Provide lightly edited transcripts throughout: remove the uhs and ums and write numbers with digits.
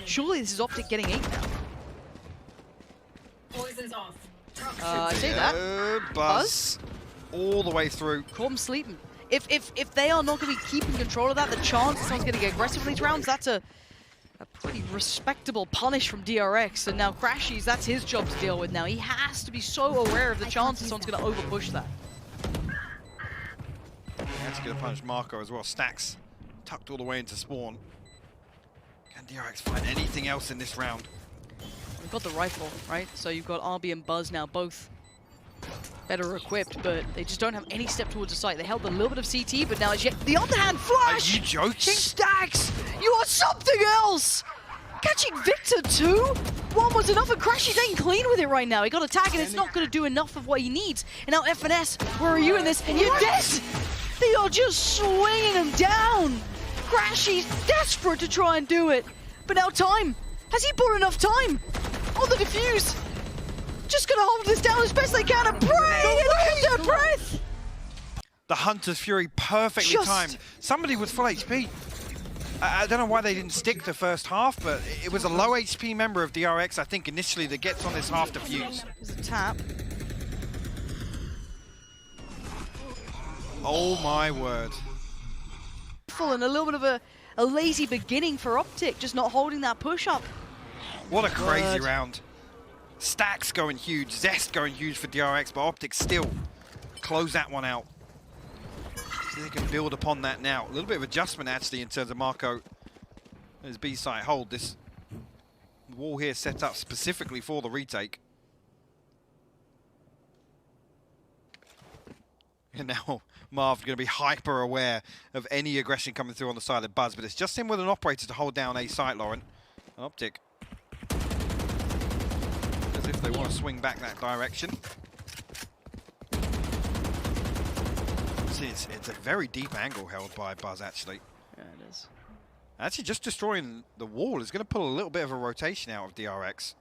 Surely this is Optic getting 8 now. Poison's off. I say that. Buzz all the way through. Caught him sleeping. If they are not going to be keeping control of that, the chance that someone's going to get aggressive in these rounds, that's a pretty respectable punish from DRX. And now Crashies, that's his job to deal with now. He has to be so aware of the chance that someone's going to overpush that. That's going to punish Marco as well. Stacks tucked all the way into spawn. Can DRX find anything else in this round? We've got the rifle, right? So you've got RB and Buzz now, both better equipped, but they just don't have any step towards the site. They held a little bit of CT, but now it's yet the underhand flash! Are you joking? Stacks, you are something else! Catching Victor too? One was enough, and Crashies ain't clean with it right now. He got a tag, and it's not going to do enough of what he needs. And now FNS, where are you in this? You're dead! They are just swinging him down! Crashies desperate to try and do it. But now time. Has he bought enough time on the defuse? Just gonna hold this down as best they can and pray and hold their breath. The Hunter's Fury perfectly timed. Somebody was full HP. I don't know why they didn't stick the first half, but it was a low HP member of DRX, I think, initially that gets on this half defuse. There's a tap. Oh my word. And a little bit of a lazy beginning for Optic, just not holding that push up. What a crazy round. Stacks going huge, Zest going huge for DRX, but Optic still close that one out. So they can build upon that now. A little bit of adjustment actually in terms of Marco. His B site hold. This wall here set up specifically for the retake. And now Marv's going to be hyper aware of any aggression coming through on the side of Buzz, but it's just him with an operator to hold down A site, Lauren. An Optic, as if they want to swing back that direction. See, it's a very deep angle held by Buzz, actually. Yeah, it is. Actually, just destroying the wall is going to pull a little bit of a rotation out of DRX.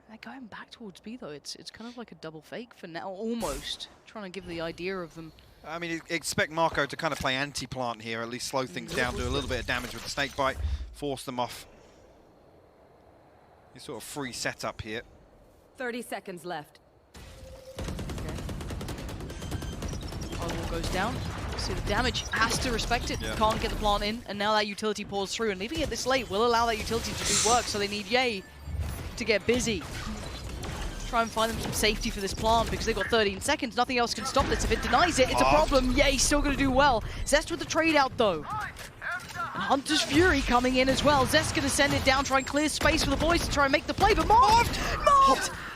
They're going back towards B though. It's kind of like a double fake for now, almost. Trying to give the idea of them. I mean, expect Marco to kind of play anti-plant here, at least slow things down, do a little bit of damage with the snake bite, force them off. This sort of free setup here. 30 seconds left. Wall goes down. See the damage, has to respect it. Yeah. Can't get the plant in, and now that utility pours through, and leaving it this late will allow that utility to do work, so they need Ye to get busy. Try and find them some safety for this plant because they've got 13 seconds. Nothing else can stop this. If it denies it, it's a problem. Ye's still going to do well. Zest with the trade out though. And Hunter's Fury coming in as well. Zest's going to send it down, try and clear space for the boys to try and make the play. But Marved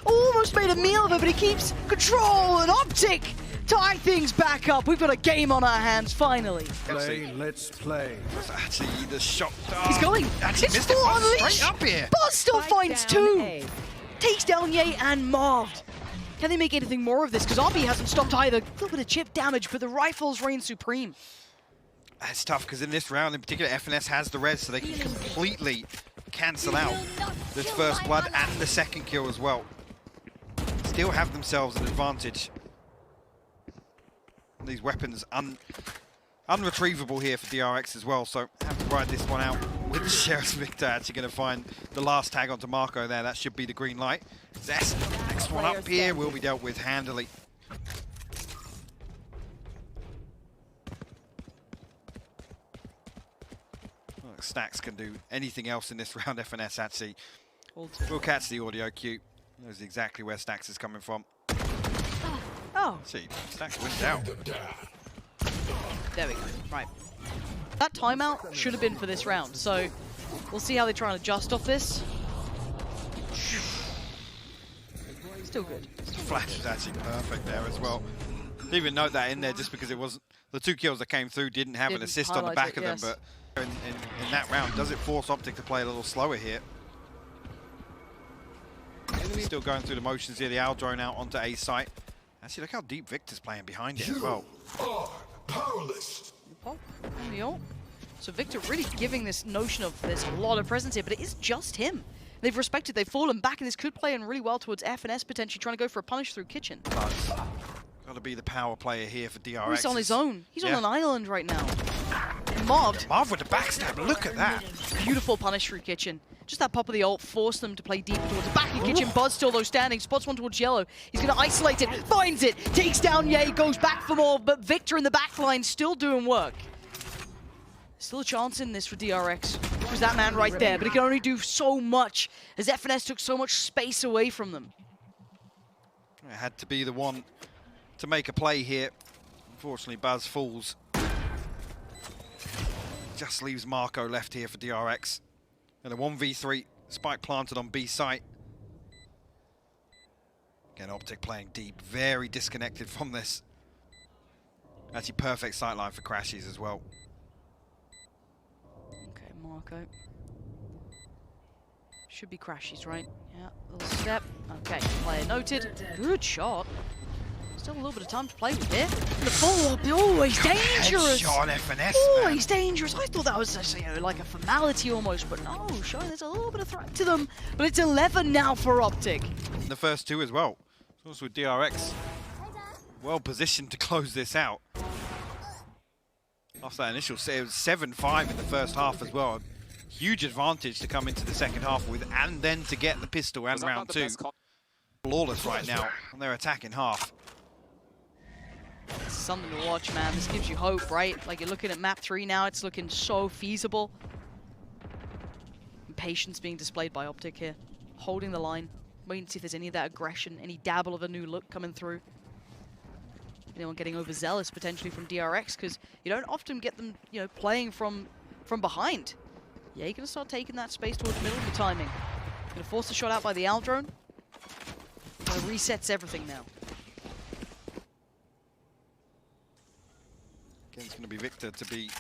almost made a meal of it, but he keeps control. And Optic tie things back up. We've got a game on our hands finally. Let's play. Actually, the shot. He's going. Actually, it's full unleashed. Straight up here. Buzz still finds two. Takes down Ye and Marved. Can they make anything more of this? Because RB hasn't stopped either. A little bit of chip damage, but the rifles reign supreme. It's tough because in this round in particular, FNS has the res, so they can completely cancel out this first blood and the second kill as well. Still have themselves an advantage. These weapons unretrievable here for DRX as well, so have to ride this one out with Sheriff's Victor actually going to find the last tag onto Marco there. That should be the green light. Zest, next one up here will be dealt with handily. Look, Stacks can do anything else in this round. FNS actually will catch the audio cue. Knows exactly where Stacks is coming from. Oh. See, Stacks wins out. There we go. Right. That timeout should have been for this round, so we'll see how they try and adjust off this. Still good. Flash is actually perfect there as well. Didn't even note that in there just because it wasn't the two kills that came through didn't have an assist on the back of them, but in that round, does it force Optic to play a little slower here? Still going through the motions here, the owl drone out onto A site. Actually, look how deep Victor's playing behind it as well. Powerless. So Victor really giving this notion of there's a lot of presence here, but it is just him. They've respected, they've fallen back, and this could play in really well towards F&S, potentially trying to go for a punish through kitchen. Got to be the power player here for DRX. He's on his own. He's on an island right now. Mobbed. Marv with the backstab, look at that. Beautiful punish through kitchen. Just that pop of the ult forced them to play deep towards the back of kitchen. Buzz still though standing, spots one towards yellow. He's going to isolate it, finds it, takes down Ye, goes back for more, but Victor in the back line still doing work. Still a chance in this for DRX. There's that man right there, but he can only do so much as F&S took so much space away from them. It had to be the one to make a play here. Unfortunately, Buzz falls. Just leaves Marco left here for DRX. And a 1v3, spike planted on B site. Again, Optic playing deep, very disconnected from this. Actually, perfect sightline for Crashies as well. Okay, Marco. Should be Crashies, right? Yeah, little step. Okay, player noted. Good shot. Still a little bit of time to play with here. The follow-up, oh, he's dangerous! Headshot F&S, oh, man. He's dangerous. I thought that was like a formality almost, but no, showing there's a little bit of threat to them. But it's 11 now for Optic. The first two as well. Also with DRX. Well positioned to close this out. After that initial save, it was 7-5 in the first half as well. Huge advantage to come into the second half with, and then to get the pistol and round two. Flawless right now on their attack in half. It's something to watch, man. This gives you hope, right? Like, you're looking at map 3 now, it's looking so feasible. And patience being displayed by Optic here. Holding the line, waiting to see if there's any of that aggression, any dabble of a new look coming through. Anyone getting overzealous potentially from DRX, because you don't often get them, playing from behind. Yeah, you're going to start taking that space towards the middle of the timing. Going to force the shot out by the Al drone. Resets everything now. Again, it's going to be Victor to be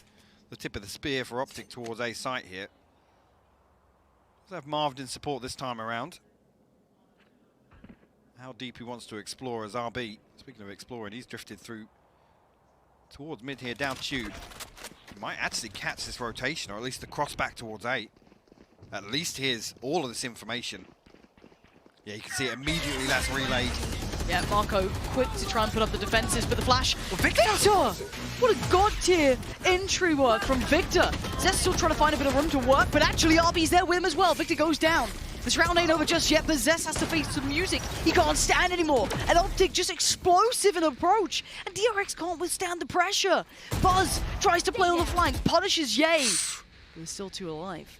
the tip of the spear for Optic towards A site here. Let's have Marv in support this time around. How deep he wants to explore as RB. Speaking of exploring, he's drifted through towards mid here, down tube. He might actually catch this rotation, or at least the cross back towards A. At least here's all of this information. Yeah, you can see it immediately, that's relayed. Yeah, Marco quick to try and put up the defenses, but the flash. Victor! What a god-tier entry work from Victor. Zest still trying to find a bit of room to work, but actually RB's there with him as well. Victor goes down. This round ain't over just yet, but Zest has to face some music. He can't stand anymore. And Optic just explosive in approach. And DRX can't withstand the pressure. Buzz tries to play on the flank, punishes Ye. But still two alive.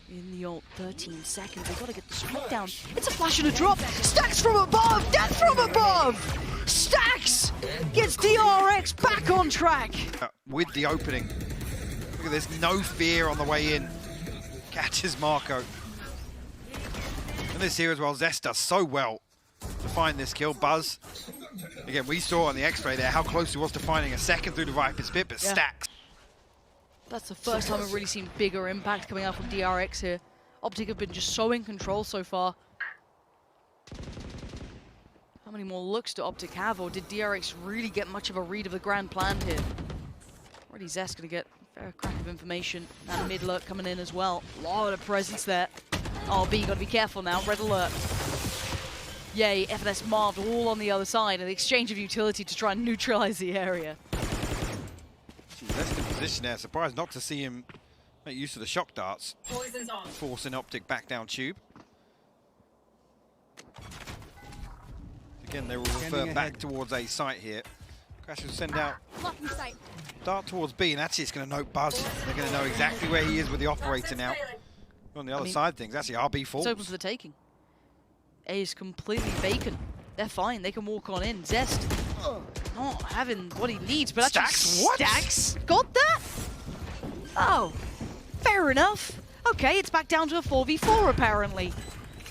In the ult, 13 seconds. They've got to get the split down. It's a flash and a drop. Stacks from above. Death from above. Stacks gets DRX back on track. With the opening. Look at this. No fear on the way in. Catches Marco. And this here as well. Zest does so well to find this kill. Buzz. Again, we saw on the X-ray there how close he was to finding a second through the Viper's pit, but Stacks. That's the first time we've really seen bigger impact coming out from DRX here. Optic have been just so in control so far. How many more looks do Optic have, or did DRX really get much of a read of the grand plan here? Already Zest gonna get a fair crack of information, and a mid lurk coming in as well. A lot of presence there. RB gotta be careful now, red alert. Yay, F&S Marved all on the other side, and the exchange of utility to try and neutralize the area. Zest in position there, surprised not to see him make use of the shock darts. Forcing Optic back down tube. Again, they will refer back towards A site here. Crash will send out dart towards B, and actually it's going to note Buzz. They're going to know exactly where he is with the operator now. On the other side of things, actually RB falls. It's open for the taking. A is completely vacant. They're fine, they can walk on in. Zest not having what he needs, but Stacks? What? Stacks got that? Oh, fair enough. Okay, it's back down to a 4v4 apparently.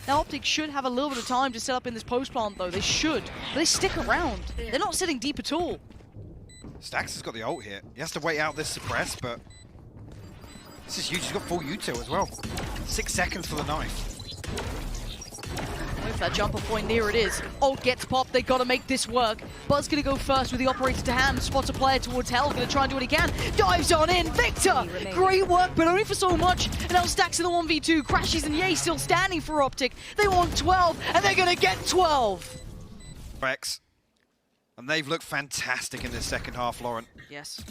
Now Optic should have a little bit of time to set up in this post plant though. They should, but they stick around. They're not sitting deep at all. Stacks has got the ult here. He has to wait out this suppress, but this is huge. He's got full util as well. 6 seconds for the knife. With that jumper point, there it is. Ult gets popped, they gotta make this work. Buzz gonna go first with the operator to hand, spots a player towards Hell, gonna try and do what he can. Dives on in, Victor! Great work, but only for so much. And now Stacks in the 1v2, Crashes and Yay still standing for Optic. They want 12, and they're gonna get 12! DRX. And they've looked fantastic in this second half, Lauren. Yes.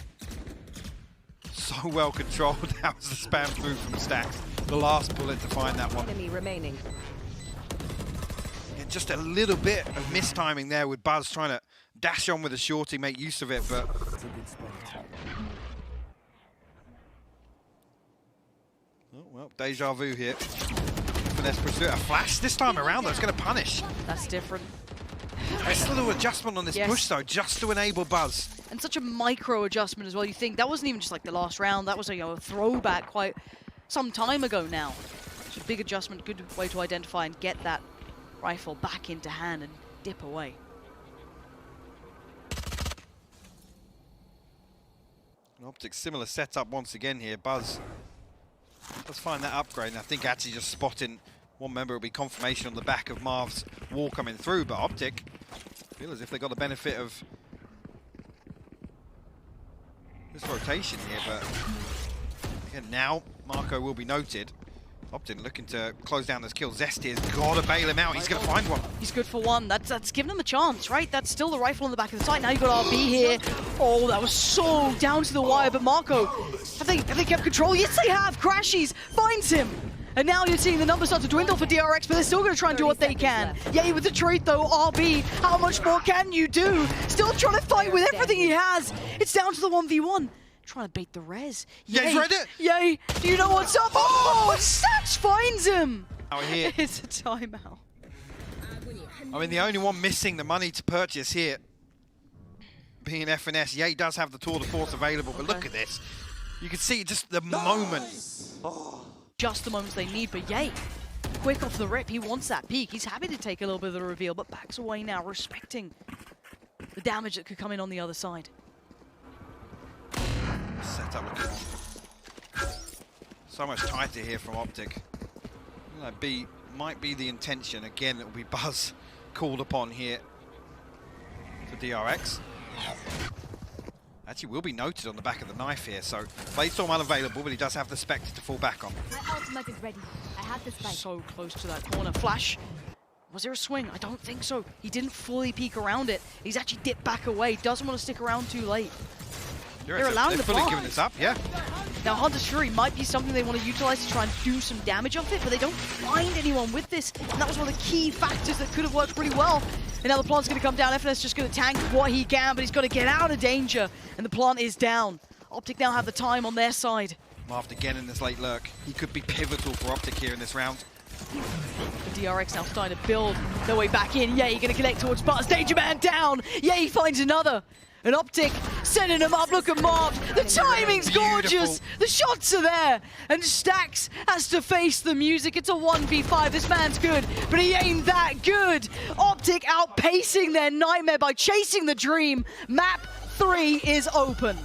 So well controlled. That was the spam through from Stacks. The last bullet to find that one. Enemy remaining. Yeah, just a little bit of mistiming there with Buzz trying to dash on with a shorty, make use of it, but... Oh, well, deja vu here. Finesse pursuit. A flash this time around, though, it's going to punish. That's different. Nice little adjustment on this Yes. push, though, just to enable Buzz. And such a micro adjustment as well. You think that wasn't even just like the last round, that was a throwback quite some time ago now. It's a big adjustment, good way to identify and get that rifle back into hand and dip away. Optic similar setup once again here. Buzz does find that upgrade, and I think actually just spotting one member will be confirmation on the back of Marv's wall coming through, but Optic feel as if they got the benefit of this rotation here, but again, now Marco will be noted. Optic looking to close down this kill. Zesty has got to bail him out. He's going to find one. He's good for one. That's giving him a chance, right? That's still the rifle on the back of the site. Now you've got RB here. Oh, that was so down to the wire, but Marco, have they kept control? Yes, they have. Crashies finds him. And now you're seeing the numbers start to dwindle for DRX, but they're still going to try and do what they can. Yay with the trade though, RB, how much more can you do? Still trying to fight with everything he has. It's down to the 1v1. Trying to bait the res. Yeah, he's read it. Yay, do you know what's up? Oh, Stacks finds him. Out here. It's a timeout. I mean, the only one missing the money to purchase here being FNS. Yeah, he does have the tour de force available, but look at this. You can see just the moment. Just the moments they need, but Yay, quick off the rip, he wants that peak. He's happy to take a little bit of the reveal, but backs away now, respecting the damage that could come in on the other side. Set up looking so much tighter here from Optic. That might be the intention. Again, it will be Buzz called upon here for DRX. Actually will be noted on the back of the knife here, so Bladestorm unavailable, but he does have the Spectre to fall back on. My ultimate is ready. I have the spike. So close to that corner. Flash. Was there a swing? I don't think so. He didn't fully peek around it. He's actually dipped back away. Doesn't want to stick around too late. They're allowing the fully fly. giving this up, yeah. Now Hunter's Fury might be something they want to utilize to try and do some damage off it, but they don't find anyone with this. And that was one of the key factors that could have worked pretty well. And now the plant's going to come down. FNS just going to tank what he can, but he's got to get out of danger. And the plant is down. Optic now have the time on their side. Marved again in this late lurk. He could be pivotal for Optic here in this round. The DRX now starting to build their way back in. Yay, going to connect towards Buzz. Danger Man down. Yay, finds another. An Optic sending him up. Look at Marv. The timing's gorgeous. The shots are there. And Stacks has to face the music. It's a 1v5. This man's good, but he ain't that good. Optic outpacing their nightmare by chasing the dream. Map 3 is open.